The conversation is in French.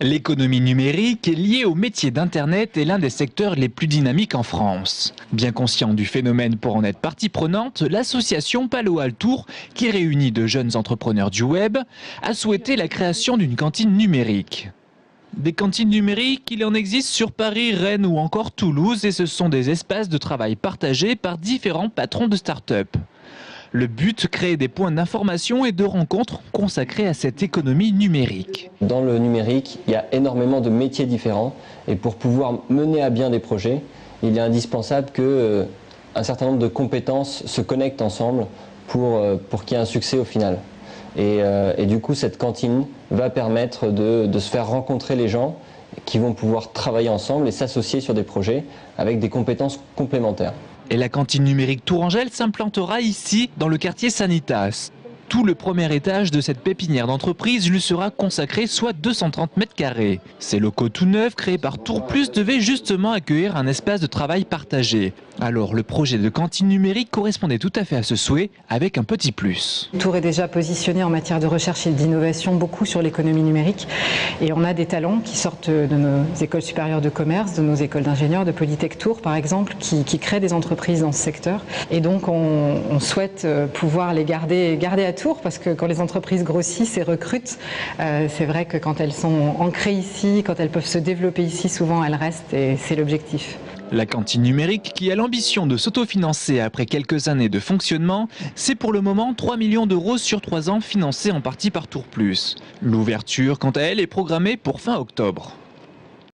L'économie numérique est liée au métier d'Internet et l'un des secteurs les plus dynamiques en France. Bien conscient du phénomène pour en être partie prenante, l'association Palo Altour, qui réunit de jeunes entrepreneurs du web, a souhaité la création d'une cantine numérique. Des cantines numériques, il en existe sur Paris, Rennes ou encore Toulouse et ce sont des espaces de travail partagés par différents patrons de start-up. Le but, créer des points d'information et de rencontres consacrés à cette économie numérique. Dans le numérique, il y a énormément de métiers différents et pour pouvoir mener à bien des projets, il est indispensable qu'un certain nombre de compétences se connectent ensemble pour qu'il y ait un succès au final. Et du coup, cette cantine va permettre de se faire rencontrer les gens qui vont pouvoir travailler ensemble et s'associer sur des projets avec des compétences complémentaires. Et la cantine numérique Tourangelle s'implantera ici, dans le quartier Sanitas. Tout le premier étage de cette pépinière d'entreprise lui sera consacré, soit 230 mètres carrés. Ces locaux tout neufs, créés par Tour Plus, devaient justement accueillir un espace de travail partagé. Alors le projet de cantine numérique correspondait tout à fait à ce souhait, avec un petit plus. Tour est déjà positionné en matière de recherche et d'innovation beaucoup sur l'économie numérique. Et on a des talents qui sortent de nos écoles supérieures de commerce, de nos écoles d'ingénieurs, de Polytech Tours par exemple, qui créent des entreprises dans ce secteur. Et donc on souhaite pouvoir les garder à Tours, parce que quand les entreprises grossissent et recrutent, c'est vrai que quand elles sont ancrées ici, quand elles peuvent se développer ici, souvent elles restent et c'est l'objectif. La cantine numérique, qui a l'ambition de s'autofinancer après quelques années de fonctionnement, c'est pour le moment 3 millions d'euros sur 3 ans financés en partie par Tour Plus. L'ouverture, quant à elle, est programmée pour fin octobre.